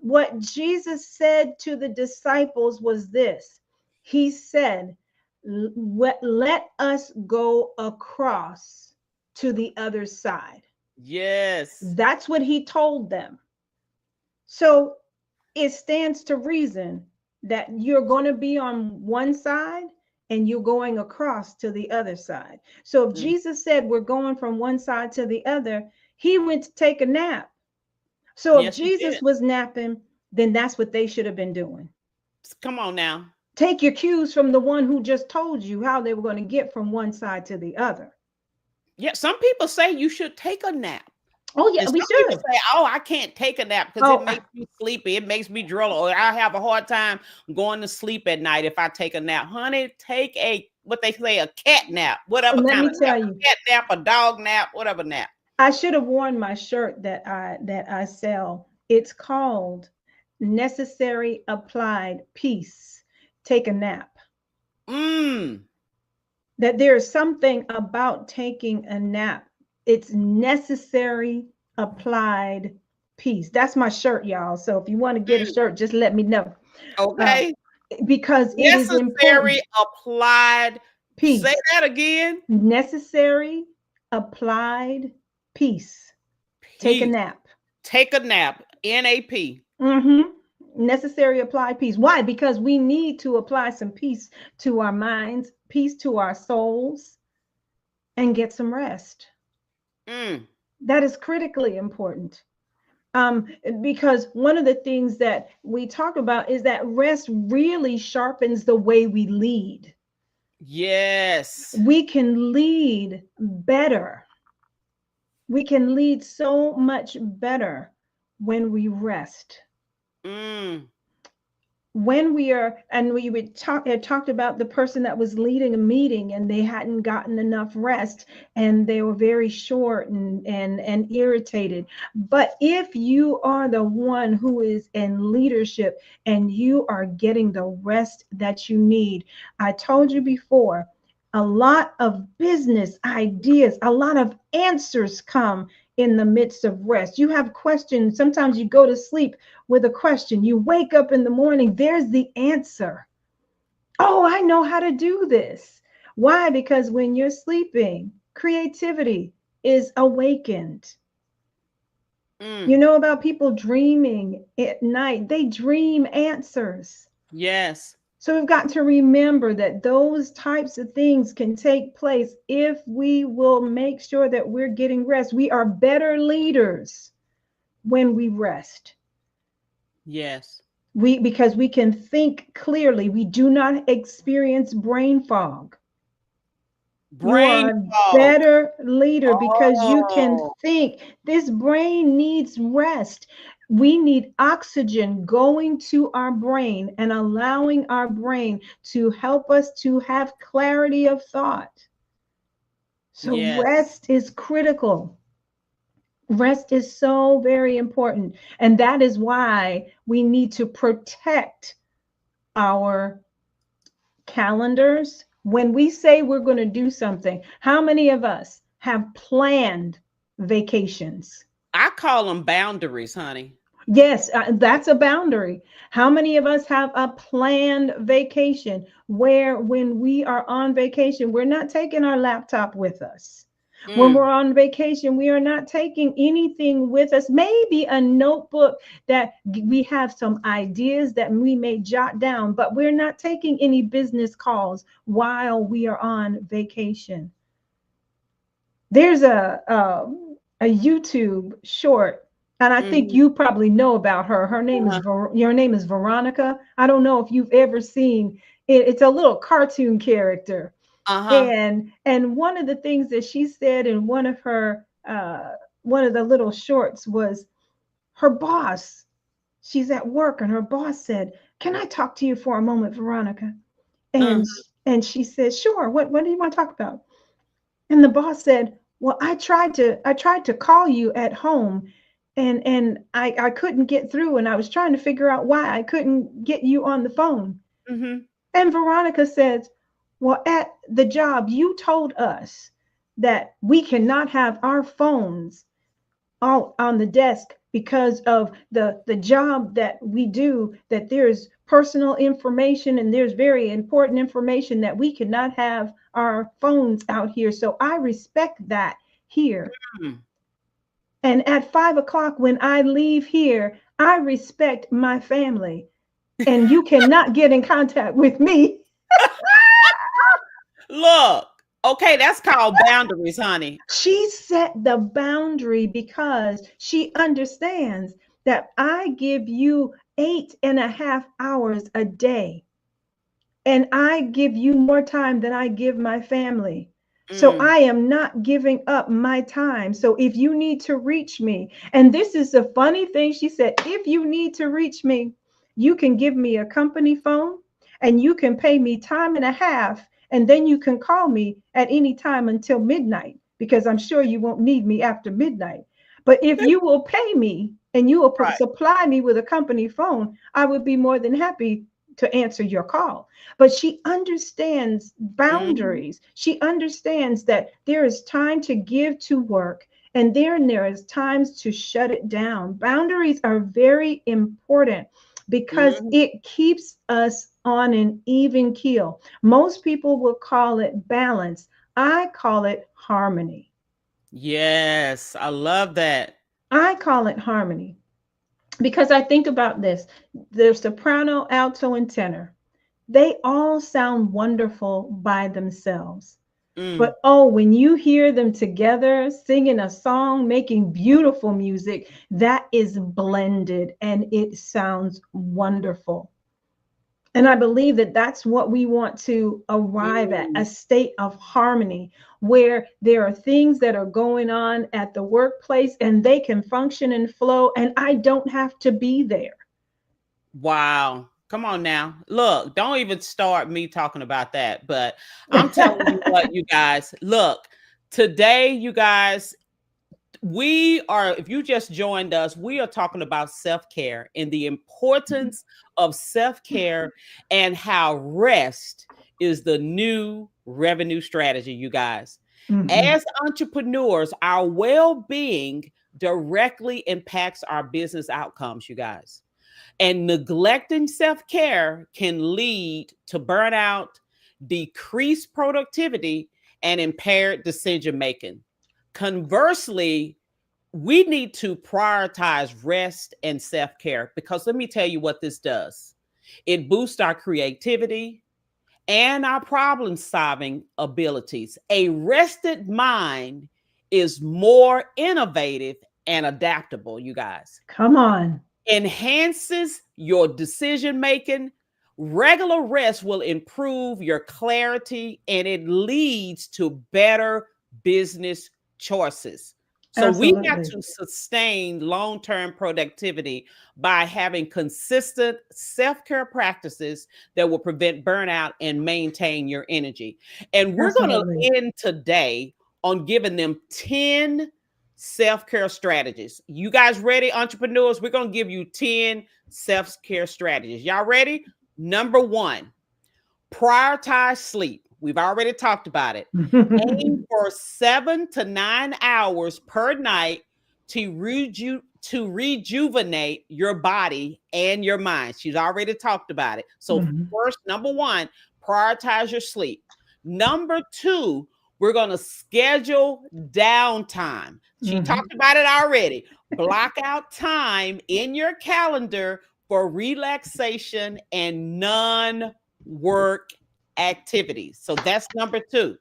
What Jesus said to the disciples was this. He said, let us go across to the other side. yes, That's what he told them. So it stands to reason that you're going to be on one side and you're going across to the other side. So if mm, Jesus said we're going from one side to the other, he went to take a nap. So if yes, he Jesus did. was napping, then that's what they should have been doing. Come on now. Take your cues from the one who just told you how they were going to get from one side to the other. Yeah, some people say you should take a nap. Oh, yeah, And we some people should. say, "Oh, I can't take a nap because it Oh, makes me sleepy. It makes me drool, or I have a hard time going to sleep at night if I take a nap." Honey, take a, what they say, a cat nap, whatever let kind me of nap, tell you, a cat nap, a dog nap, whatever nap. I should have worn my shirt that I sell. It's called Necessary Applied Peace. Take a nap. Mm, That there's something about taking a nap. It's necessary applied peace. That's my shirt, y'all. So if you want to get a mm, shirt, just let me know. Uh, okay. because it is important. Necessary applied. Say Peace. that again. Necessary applied peace. Take a Peace. nap. Take a nap. NAP. Mm-hmm. Necessary applied peace. Why? Because we need to apply some peace to our minds, peace to our souls, and get some rest. Mm, That is critically important. Um, because one of the things that we talk about is that rest really sharpens the way we lead. yes. We can lead better. We can lead so much better when we rest. Mm, when we are, and we would talk, had talked about the person that was leading a meeting and they hadn't gotten enough rest and they were very short and irritated. But if you are the one who is in leadership and you are getting the rest that you need, I told you before, a lot of business ideas, a lot of answers come in the midst of rest. You have questions. Sometimes you go to sleep with a question. You wake up in the morning, there's the answer. Oh, I know how to do this. Why? Because when you're sleeping, creativity is awakened. You Mm. know about people dreaming at night, they dream answers. Yes. So we've got to remember that those types of things can take place if we will make sure that we're getting rest. We are better leaders when we rest. Yes. We, because we can think clearly. We do not experience brain fog. You Brain are a fog. better leader because you can Oh, think. This brain needs rest. We need oxygen going to our brain and allowing our brain to help us to have clarity of thought. So yes. rest is critical. Rest is so very important. And that is why we need to protect our calendars. When we say we're going to do something, how many of us have planned vacations? I call them boundaries, honey. Yes, that's a boundary. How many of us have a planned vacation where when we are on vacation, we're not taking our laptop with us? When we're Mm. on vacation, we are not taking anything with us, maybe a notebook that we have some ideas that we may jot down, but we're not taking any business calls while we are on vacation. There's a YouTube short, and I think Mm-hmm. you probably know about her. Her name is Uh-huh. Your name is Veronica. I don't know if you've ever seen it. It's a little cartoon character, Uh-huh. and one of the things that she said in one of her one of the little shorts was her boss. She's at work, and her boss said, "Can I talk to you for a moment, Veronica?" Uh, And she said, "Sure. What do you want to talk about?" And the boss said, "Well, I tried to call you at home and I couldn't get through and I was trying to figure out why I couldn't get you on the phone." mm-hmm. And Veronica says, "Well, at the job you told us that we cannot have our phones out on the desk because of the job that we do, that there's personal information and there's very important information that we cannot have our phones out here. So I respect that here. Mm. And at 5 o'clock when I leave here, I respect my family. And you cannot get in contact with me." Look. Okay, that's called boundaries, honey. She set the boundary because she understands that I give you 8.5 hours a day, and I give you more time than I give my family. So Mm. I am not giving up my time. So if you need to reach me, and this is the funny thing, she said, if you need to reach me, you can give me a company phone and you can pay me time and a half, and then you can call me at any time until midnight because I'm sure you won't need me after midnight. But if you will pay me and you will Right. supply me with a company phone, I would be more than happy to answer your call. But she understands Mhm. boundaries. She understands that there is time to give to work and there is times to shut it down. Boundaries are very important because Mhm. it keeps us on an even keel. Most people will call it balance. I call it harmony. Yes, I love that. I call it harmony because I think about this: the soprano, alto, and tenor, they all sound wonderful by themselves. Mm. But oh, when you hear them together singing a song, making beautiful music, that is blended and it sounds wonderful. And I believe that that's what we want to arrive at, a Mm. state of harmony where there are things that are going on at the workplace and they can function and flow, and I don't have to be there. Wow. Come on now. Look, don't even start me talking about that. But I'm telling you what, you guys, look, today, you guys, we are, if you just joined us, we are talking about self-care and the importance of self-care and how rest is the new revenue strategy, you guys. Mhm. As entrepreneurs, our well-being directly impacts our business outcomes, you guys. And neglecting self-care can lead to burnout, decreased productivity, and impaired decision making. Conversely, we need to prioritize rest and self care because let me tell you what this does. It boosts our creativity and our problem solving abilities. A rested mind is more innovative and adaptable, you guys. Come on. Enhances your decision making. Regular rest will improve your clarity and it leads to better business choices. So we got Absolutely. to sustain long-term productivity by having consistent self-care practices that will prevent burnout and maintain your energy. And we're going to Absolutely. end today on giving them 10 self-care strategies. You guys ready, entrepreneurs? We're going to give you 10 self-care strategies. Y'all ready? Number 1, prioritize sleep. We've already talked about it. Aim for 7 to 9 hours per night to rejuvenate your body and your mind. She's already talked about it. So Mhm. first, number 1, prioritize your sleep. Number 2, we're going to schedule downtime. She Mhm. talked about it already. Block out time in your calendar for relaxation and non-work activities. So that's number 2.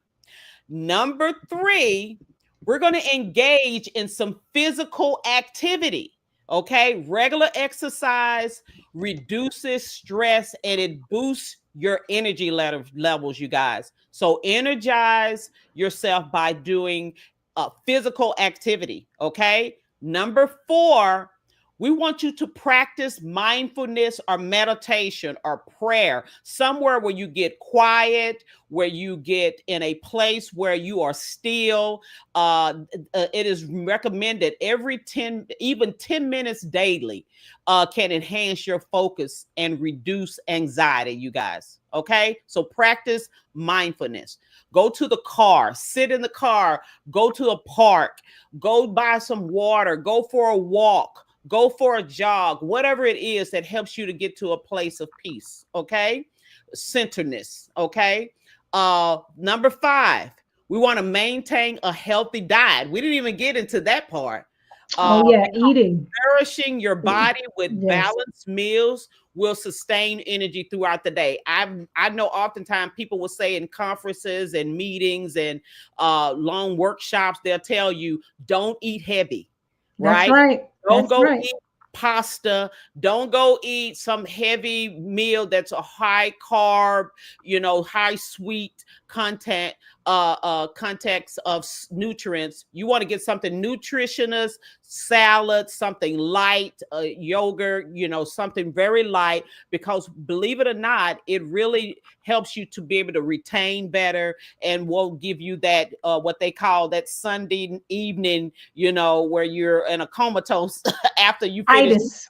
Number 3, we're going to engage in some physical activity. Okay. Regular exercise reduces stress and it boosts your energy levels, you guys. So energize yourself by doing physical activity. Okay. Number 4, we want you to practice mindfulness or meditation or prayer somewhere where you get quiet, where you get in a place where you are still. It is recommended every 10, even 10 minutes daily can enhance your focus and reduce anxiety, you guys. Okay. So practice mindfulness. Go to the car, sit in the car, go to a park, go buy some water, go for a walk, go for a jog, whatever it is that helps you to get to a place of peace. Okay. Centeredness. Okay. Number 5, we want to maintain a healthy diet. We didn't even get into that part. Oh yeah, eating. Nourishing your body with Yes. balanced meals will sustain energy throughout the day. I know oftentimes people will say in conferences and meetings and long workshops, they'll tell you don't eat heavy, That's right? right. Don't That's go right. eat pasta. Don't go eat some heavy meal that's a high carb, high sweet context of nutrients. You want to get something nutritious, salad, something light, yogurt, something very light, because believe it or not, it really helps you to be able to retain better and will give you that what they call that Sunday evening, where you're in a comatose after you finish Itis.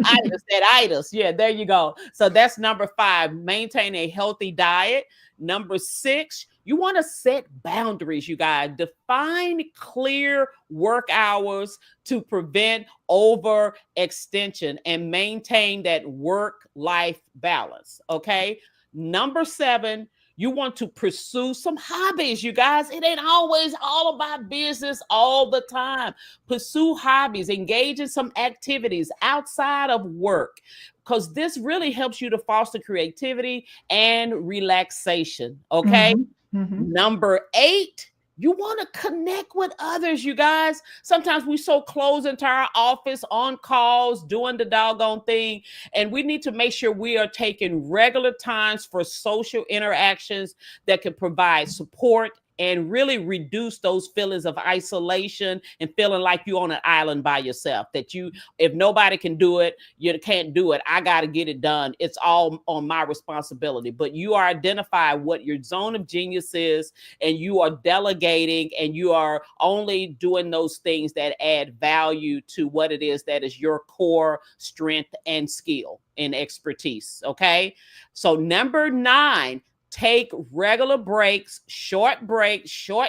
itis, that itis. Yeah, there you go. So that's number 5. Maintain a healthy diet. Number 6, you want to set boundaries, you guys. Define clear work hours to prevent overextension and maintain that work-life balance. Okay. Number 7, you want to pursue some hobbies, you guys. It ain't always all about business all the time. Pursue hobbies, engage in some activities outside of work, because this really helps you to foster creativity and relaxation. Okay. Mhm. Mhm. Number 8, you want to connect with others, you guys. Sometimes we so close into our office on calls, doing the doggone thing. And we need to make sure we are taking regular times for social interactions that can provide support and really reduce those feelings of isolation and feeling like you're on an island by yourself, that you, if nobody can do it, you can't do it, I got to get it done, it's all on my responsibility. But you are identifying what your zone of genius is, and you are delegating, and you are only doing those things that add value to what it is that is your core strength and skill and expertise. Okay, so number 9, take regular breaks, short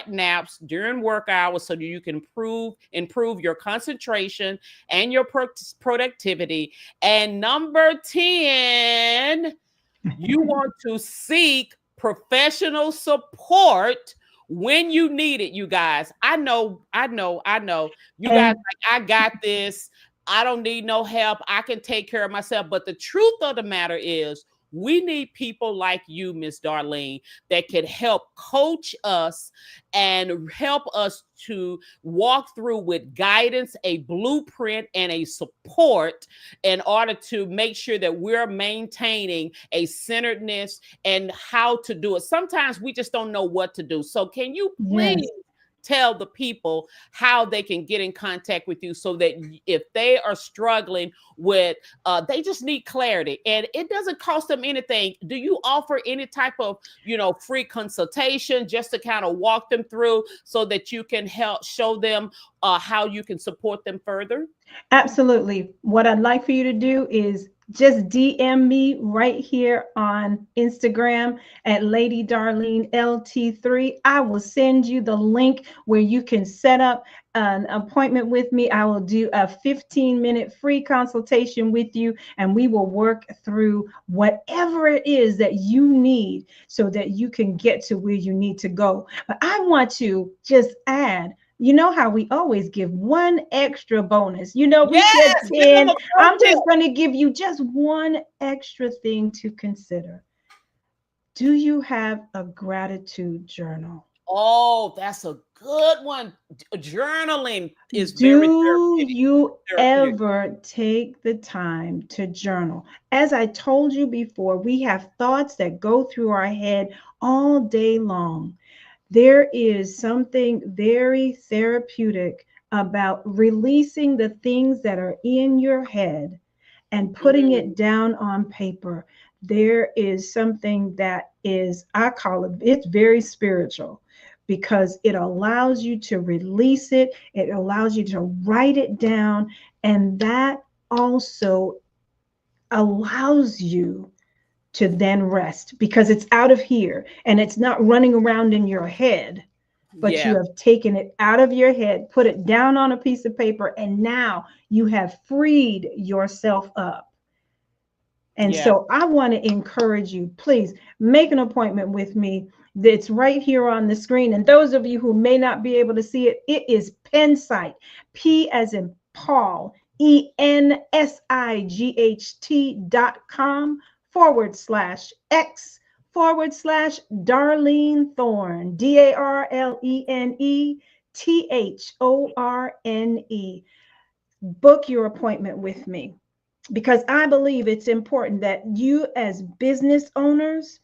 naps during work hours so that you can improve your concentration and your productivity. And number 10, you want to seek professional support when you need it, you guys. I know. You guys And like, I got this. I don't need no help. I can take care of myself. But the truth of the matter is, we need people like you, Miss Darlene, that can help coach us and help us to walk through with guidance, a blueprint, and a support in order to make sure that we're maintaining a centeredness and how to do it. Sometimes we just don't know what to do. So can you please yes, tell the people how they can get in contact with you, so that if they are struggling with, they just need clarity and it doesn't cost them anything? Do you offer any type of, free consultation just to kind of walk them through so that you can help show them how you can support them further? absolutely. What I'd like for you to do is just DM me right here on Instagram at Lady Darlene LT3. I will send you the link where you can set up an appointment with me. I will do a 15-minute free consultation with you, and we will work through whatever it is that you need so that you can get to where you need to go. But I want to just add, you know how we always give one extra bonus. We said Yes, give them 10. a pro I'm tip. just going to give you just one extra thing to consider. Do you have a gratitude journal? Oh, that's a good one. Journaling is very Do therapeutic. you Therapeutic. ever take the time to journal? As I told you before, we have thoughts that go through our head all day long. There is something very therapeutic about releasing the things that are in your head and putting Mm, it down on paper. There is something that is, I call it, it's very spiritual because it allows you to release it, it allows you to write it down, and that also allows you to then rest because it's out of here and it's not running around in your head, but you yeah, have taken it out of your head, put it down on a piece of paper, and now you have freed yourself up. And yeah. so I want to encourage you, please make an appointment with me. That's right here on the screen. And those of you who may not be able to see it, it is Pensight, P as in Paul, ENSIGHT.com/X/Darlene Thorne, DARLENE THORNE. Book your appointment with me because I believe it's important that you, as business owners,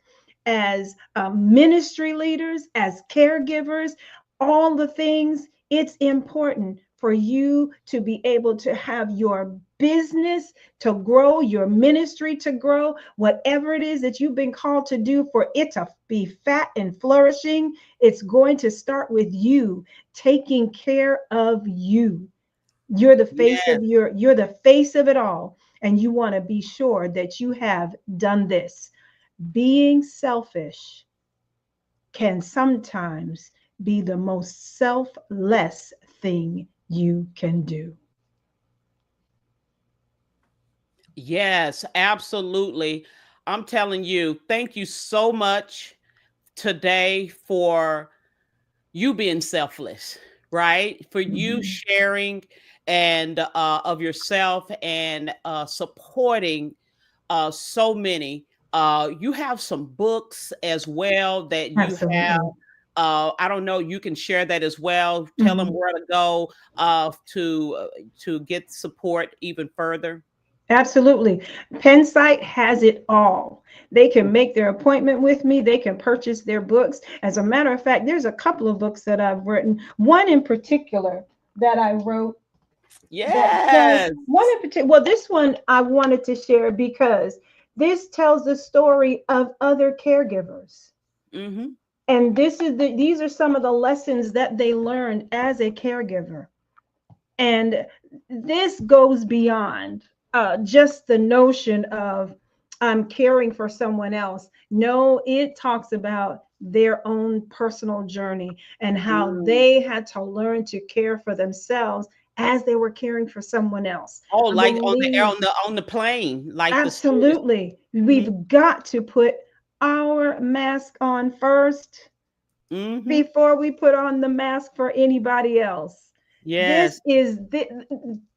as ministry leaders, as caregivers, all the things, it's important for you to be able to have your business to grow, your ministry to grow, whatever it is that you've been called to do, for it to be fat and flourishing. It's going to start with you taking care of you. Yes. You're the face of it all, and you want to be sure that you have done this. Being selfish can sometimes be the most selfless thing you can do. Yes, absolutely. I'm telling you, thank you so much today for you being selfless, right? For you Mhm. sharing and of yourself and supporting so many. You have some books as well that you have. Absolutely. I don't know. You can share that as well. Tell them Mhm. where to go to get support even further. Absolutely. Pensight has it all. They can make their appointment with me. They can purchase their books. As a matter of fact, there's a couple of books that I've written. One in particular that I wrote that tells Yes. one in particular. Well, this one I wanted to share because this tells the story of other caregivers. Mm-hmm. And these are some of the lessons that they learned as a caregiver. And this goes beyond just the notion of caring for someone else. No, it talks about their own personal journey and how Mm. they had to learn to care for themselves as they were caring for someone else. Oh, I like on the believe plane, like the stewardess. absolutely Mm-hmm. we've got to put our mask on first Mm-hmm. before we put on the mask for anybody else. This Yes. is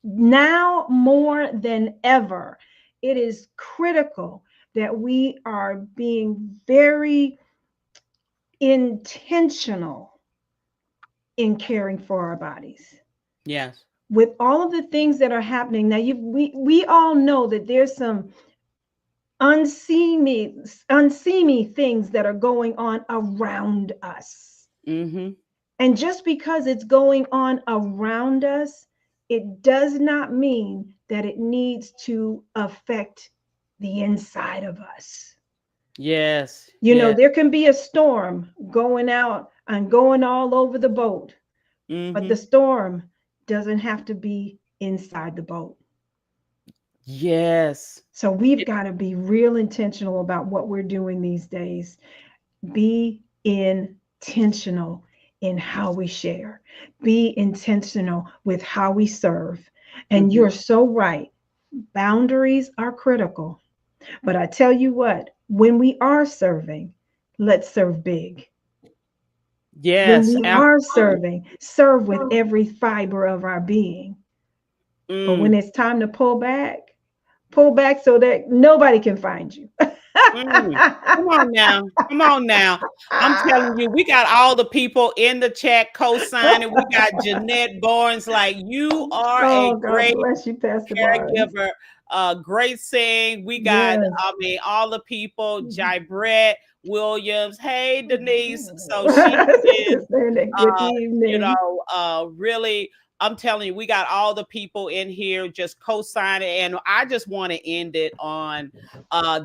now more than ever. It is critical that we are being very intentional in caring for our bodies. Yes. With all of the things that are happening now, we all know that there's some unseemly things that are going on around us. Mm-hmm. And just because it's going on around us, it does not mean that it needs to affect the inside of us. Yes. You know, Yes. there can be a storm going out and going all over the boat, but the Mm-hmm. storm doesn't have to be inside the boat. Yes. So we've got to be real intentional about what we're doing these days. Be intentional in how we share, be intentional with how we serve. And Mm-hmm. you're so right. Boundaries are critical. But I tell you what, when we are serving, let's serve big. When Yes. we are Absolutely. serving, serve with every fiber of our being. But when Mm. it's time to pull back so that nobody can find you. Mm. Come on now. Come on now. I'm telling you, we got all the people in the chat co-signing. We got Jeanette Barnes, like you are a Oh, God great bless you, Pastor Barnes. caregiver. Great saying. We got, Yes. I mean, all the people, Jai Brett Williams. Hey, Denise. So she is Saying that good you evening. know, really, I'm telling you, we got all the people in here just co-signing, and I just want to end it on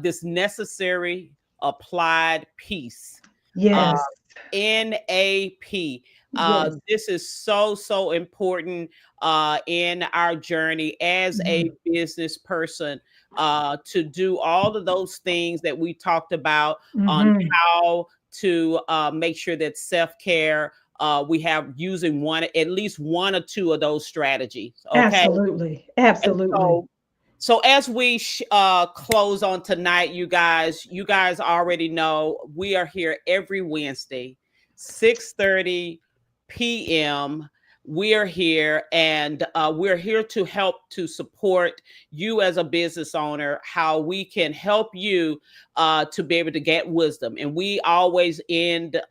this necessary applied peace. Uh, Yes. NAP. Yes. This is so important in our journey as a Mhm. business person, to do all of those things that we talked about on Mhm. how to make sure that self-care, we have using one, at least one or two of those strategies. Okay. Absolutely. And Absolutely. so as we close on tonight, you guys already know we are here every Wednesday, 6:30 p.m. We are here, and we're here to help to support you as a business owner, how we can help you to be able to get wisdom. And we always end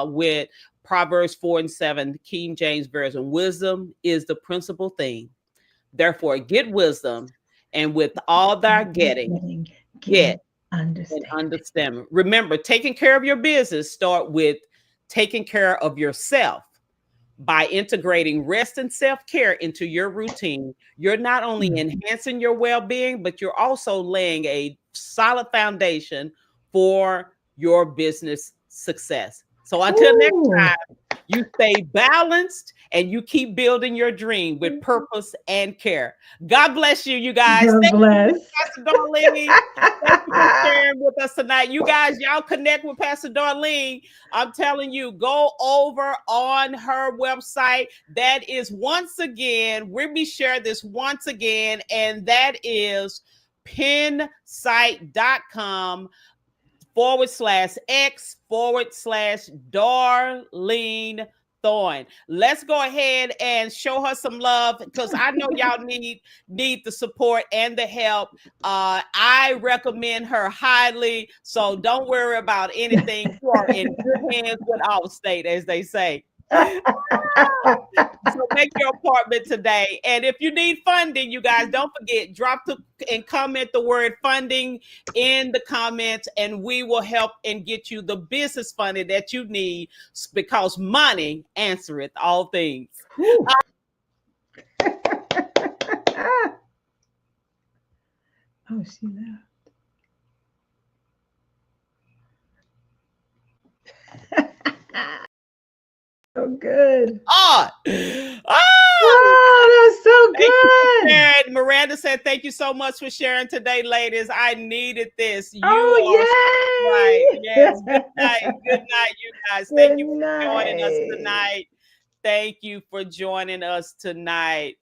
with Proverbs 4:7, King James Version. Wisdom is the principal thing. Therefore, get wisdom, and with all thy getting, Getting, get get and understanding. understand. Remember, taking care of your business start with taking care of yourself. By integrating rest and self-care into your routine, you're not only Mhm. enhancing your well-being, but you're also laying a solid foundation for your business success. So until next Ooh. time, you stay balanced and you keep building your dream with purpose and care. God bless you, you guys. God Thank you, bless. Pastor Darlene. Thank you for sharing with us tonight. You guys, y'all connect with Pastor Darlene. I'm telling you, go over on her website. That is, once again, we'll be sharing this once again, and that is pinsite.com/x/Darlene Thorne. Let's go ahead and show her some love, because I know y'all need the support and the help. I recommend her highly, so don't worry about anything. You are in good hands with Allstate, as they say. So make your appointment today. And if you need funding, you guys, don't forget, and comment the word funding in the comments, and we will help and get you the business funding that you need, because money answereth all things. Oh, she left. So good. Oh, Oh, that's so good. Miranda said, "Thank you so much for sharing today, ladies. I needed this. You Oh, are right. yay. Yes. Good night. Good night, you guys. Thank Good you for joining us night. tonight. Thank you for joining us tonight."